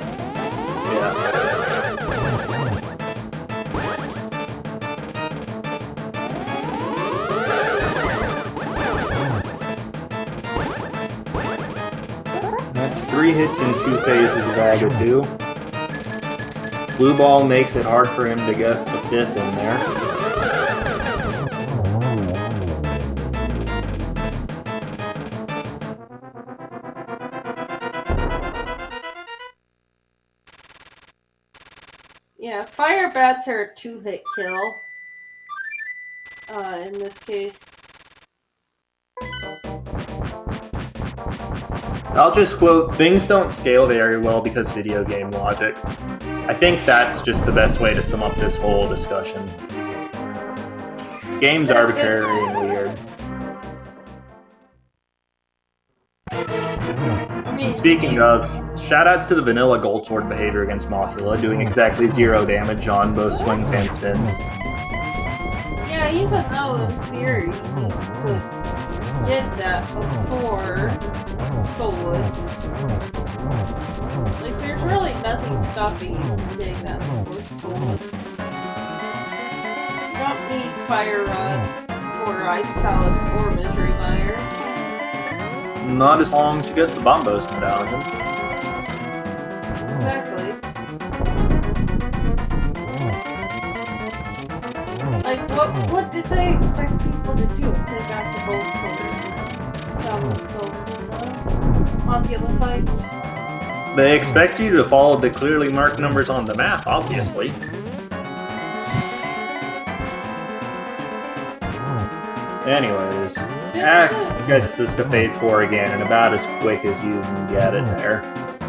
That's 3 hits in 2 phases of Aga 2. Blue ball makes it hard for him to get the 5th in there. Yeah, fire bats are a 2-hit kill. In this case. I'll just quote, things don't scale very well because video game logic. I think that's just the best way to sum up this whole discussion. Game's arbitrary and weird. Speaking of, shoutouts to the vanilla Gold Sword behavior against Mothula, doing exactly 0 damage on both swings and spins. Yeah, even though in theory you could get that before Skullwoods. Like, there's really nothing stopping you from getting that before Skullwoods. You don't need Fire Rod for Ice Palace or Misery Mire. Not as long as you get the Bombos medallion. Exactly. Like, What did they expect people to do if they got the gold sword? Found themselves in the Mothula fight? They expect you to follow the clearly marked numbers on the map, obviously. Anyways, Ack gets us to phase 4 again, and about as quick as you can get it there.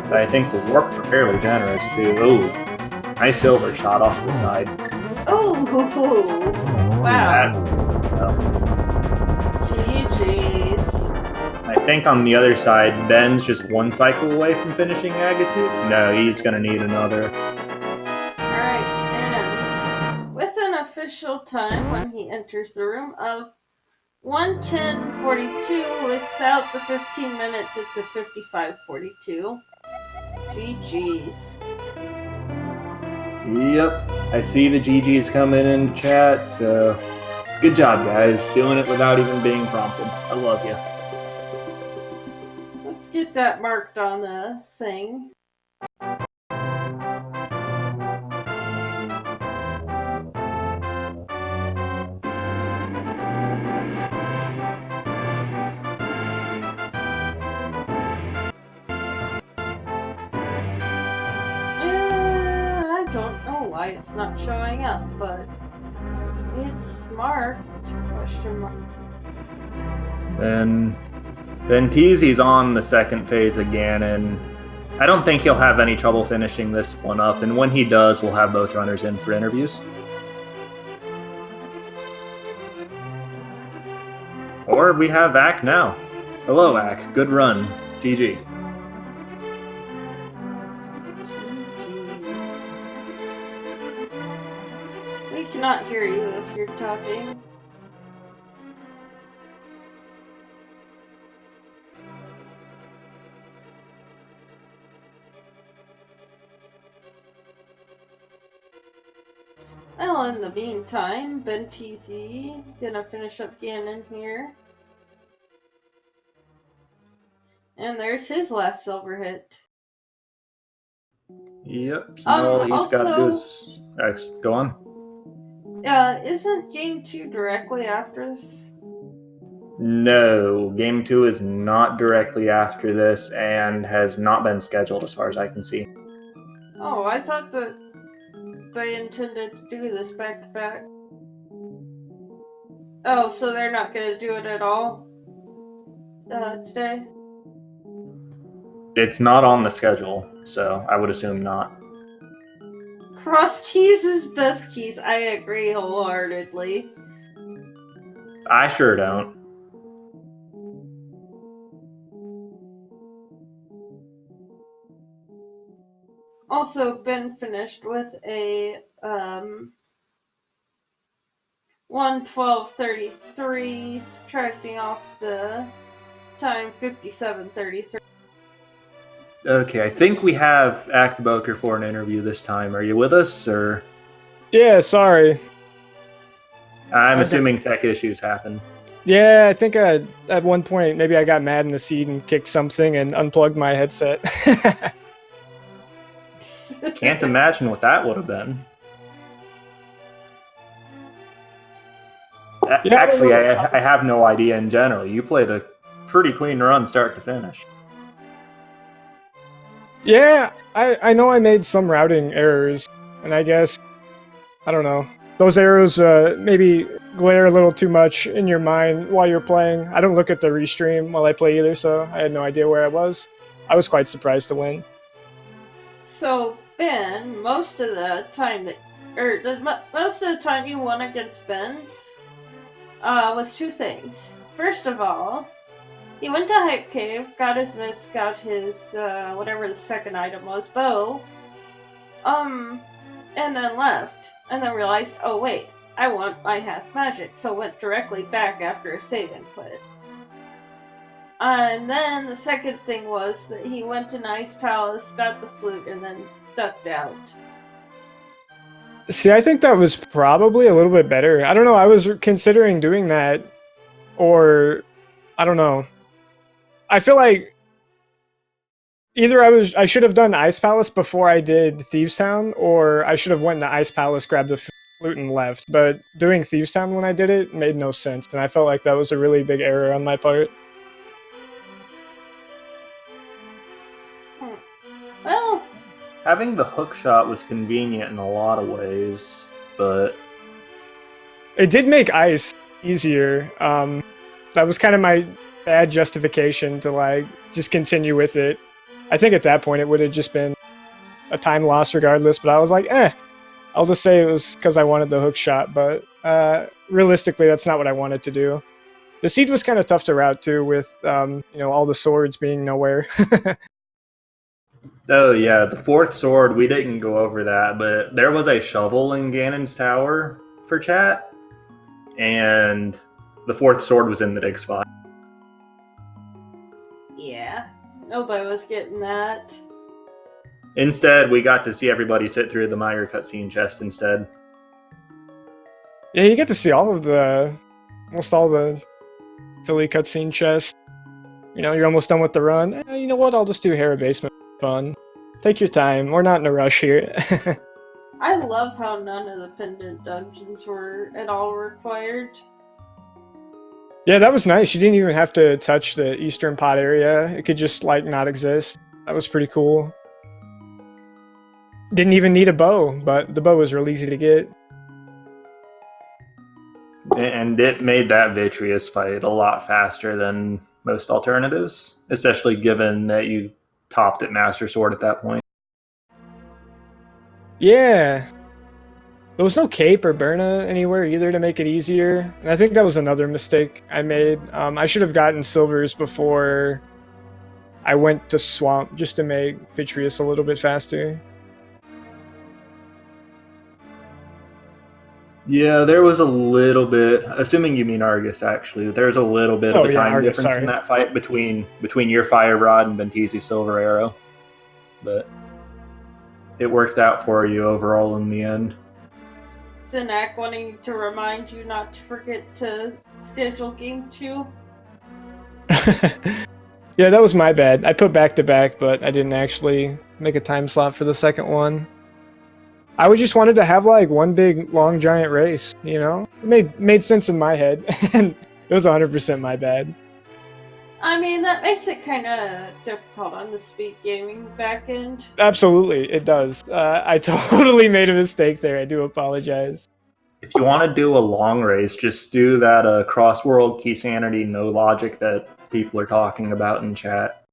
But I think the warps are fairly generous too. Ooh, nice silver shot off to the side. Oh, wow. GG's. I think on the other side, Ben's just one cycle away from finishing Acktheboker. No, he's gonna need another. Alright, and with an official time when he enters the room of 1:10:42, without the 15 minutes, it's a 55:42. GG's. Yep, I see the GG's coming in chat, so good job, guys. Doing it without even being prompted. I love you. Let's get that marked on the thing. I don't know why it's not showing up, but it's marked, question mark. Then Benteezy's on the second phase again, and I don't think he'll have any trouble finishing this one up, and when he does, we'll have both runners in for interviews. Or we have Ack now. Hello, Ack. Good run. GG. We cannot hear you if you're talking. Well, in the meantime, Benteezy gonna finish up Ganon here. And there's his last silver hit. Yep, so all he's got to do is go on. Isn't Game 2 directly after this? No, Game 2 is not directly after this and has not been scheduled as far as I can see. Oh, I thought that they intended to do this back to back. Oh, so they're not going to do it at all today? It's not on the schedule, so I would assume not. Cross keys is best keys. I agree wholeheartedly. I sure don't. Also, Ben finished with a 1:12:33, subtracting off the time 57:33. Okay, I think we have Acktheboker for an interview this time. Are you with us, or? Yeah, sorry. I'm assuming tech issues happen. Yeah, I think at one point maybe I got mad in the seat and kicked something and unplugged my headset. Can't imagine what that would have been. Yeah, Actually, I have no idea in general. You played a pretty clean run start to finish. Yeah, I know I made some routing errors, and I guess, I don't know, those arrows maybe glare a little too much in your mind while you're playing. I don't look at the restream while I play either, so I had no idea where I was. I was quite surprised to win. So, Ben, most of the time you won against Ben was two things. First of all, he went to Hype Cave, got his mitts, got his whatever the second item was, bow, and then left, and then realized, oh wait, I want my half magic, so went directly back after a save and quit. And then the second thing was that he went to Ice Palace, got the flute, and then ducked out. See, I think that was probably a little bit better. I don't know, I was considering doing that, or I don't know. I feel like either I should have done Ice Palace before I did Thieves Town, or I should have went to Ice Palace, grabbed the Luton left, but doing Thieves Town when I did it made no sense, and I felt like that was a really big error on my part. Well, having the hook shot was convenient in a lot of ways, but it did make ice easier. That was kind of my bad justification to like just continue with it. I think at that point it would have just been a time loss regardless, but I was like, I'll just say it was because I wanted the hook shot, but realistically, that's not what I wanted to do. The seed was kind of tough to route too, with all the swords being nowhere. oh yeah, the fourth sword, we didn't go over that, but there was a shovel in Ganon's tower for chat, and the fourth sword was in the dig spot. yeah, nobody was getting that. Instead, we got to see everybody sit through the Meyer cutscene chest instead. Yeah, you get to see almost all the Philly cutscene chests. You're almost done with the run. You know what? I'll just do Hera Basement. Fun. Take your time. We're not in a rush here. I love how none of the pendant dungeons were at all required. Yeah, that was nice. You didn't even have to touch the Eastern Pot area. It could just like not exist. That was pretty cool. Didn't even need a bow, but the bow was real easy to get. And it made that Vitreous fight a lot faster than most alternatives, especially given that you topped at Master Sword at that point. Yeah. There was no cape or Berna anywhere either to make it easier. And I think that was another mistake I made. I should have gotten silvers before I went to Swamp just to make Vitreous a little bit faster. Yeah, there was a little bit, assuming you mean Argus actually, there's a little bit of a time Argus, difference in that fight between your Fire Rod and Benteezy's Silver Arrow. But it worked out for you overall in the end. Sinak wanting to remind you not to forget to schedule game 2. Yeah, that was my bad. I put back-to-back, but I didn't actually make a time slot for the second one. I just wanted to have like one big long giant race, It made sense in my head, and it was 100% my bad. I mean, that makes it kind of difficult on the speed gaming backend. Absolutely, it does. I totally made a mistake there. I do apologize. If you want to do a long race, just do that cross-world key sanity no logic that people are talking about in chat.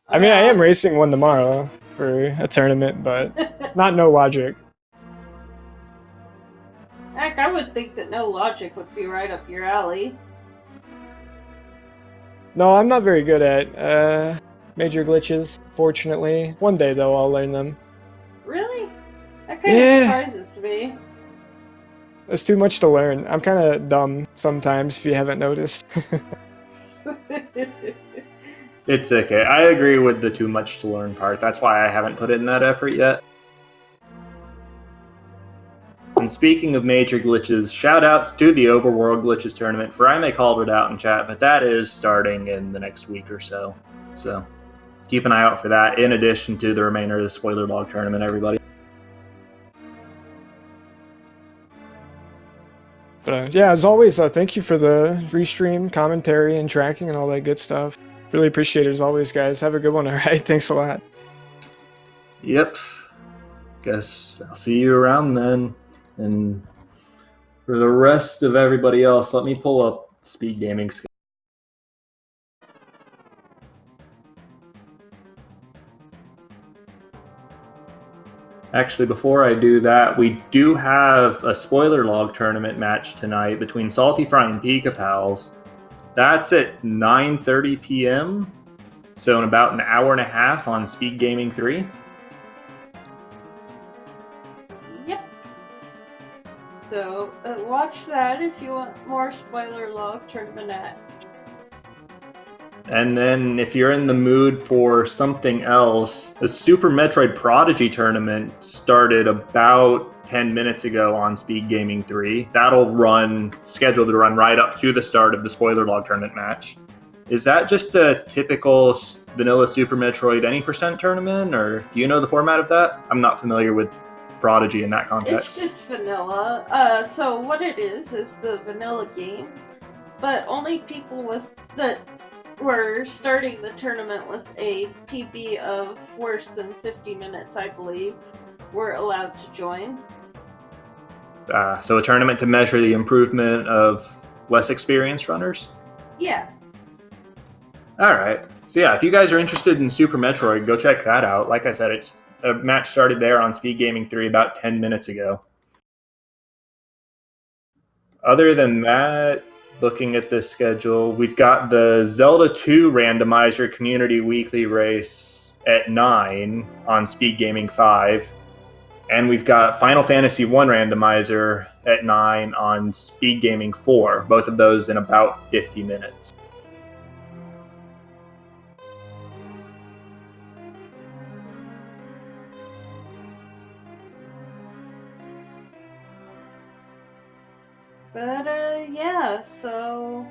I mean, I am racing one tomorrow for a tournament, but not no logic. Heck, I would think that no logic would be right up your alley. No, I'm not very good at major glitches, fortunately. One day, though, I'll learn them. Really? That kind of surprises me. It's too much to learn. I'm kind of dumb sometimes, if you haven't noticed. It's okay. I agree with the too much to learn part. That's why I haven't put in that effort yet. And speaking of major glitches, shout outs to the Overworld Glitches tournament. Fraime called it out in chat, but that is starting in the next week or so. So keep an eye out for that, in addition to the remainder of the Spoiler Log tournament, everybody. But yeah, as always, thank you for the restream, commentary, and tracking and all that good stuff. Really appreciate it as always, guys. Have a good one, alright? Thanks a lot. Yep. Guess I'll see you around then. And for the rest of everybody else, let me pull up Speed Gaming schedule. Actually, before I do that, we do have a Spoiler Log tournament match tonight between Salty Fry and Pika Pals. That's at 9:30 p.m., so in about an hour and a half on Speed Gaming 3. Yep. So, watch that if you want more Spoiler Log tournament action. And then if you're in the mood for something else, the Super Metroid Prodigy tournament started about 10 minutes ago on Speed Gaming 3. That'll run, scheduled to run right up to the start of the Spoiler Log tournament match. Is that just a typical vanilla Super Metroid any percent tournament, or do you know the format of that? I'm not familiar with Prodigy in that It's context. just vanilla. So what it is the vanilla game, but only people that were starting the tournament with a PB of worse than 50 minutes, I believe, were allowed to join. So a tournament to measure the improvement of less experienced runners? Yeah. Alright. So yeah, if you guys are interested in Super Metroid, go check that out. Like I said, it's a match started there on Speed Gaming 3 about 10 minutes ago. Other than that, looking at this schedule, we've got the Zelda 2 Randomizer Community Weekly Race at 9 on Speed Gaming 5. And we've got Final Fantasy 1 Randomizer at 9 on Speed Gaming 4. Both of those in about 50 minutes. But yeah, so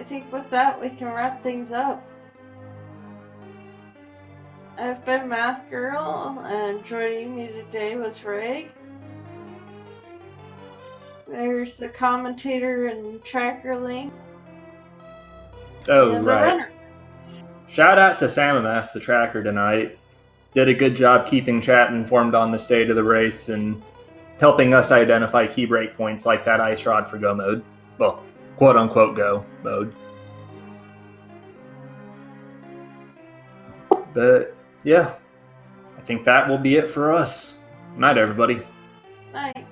I think with that we can wrap things up. I've been Math Girl, and joining me today was Ray. There's the commentator and tracker link. Oh, and the right. runner. Shout out to Samamas, the tracker tonight. Did a good job keeping chat informed on the state of the race and helping us identify key break points like that ice rod for go mode. Well, quote unquote go mode. But yeah, I think that will be it for us. Night, everybody. Night.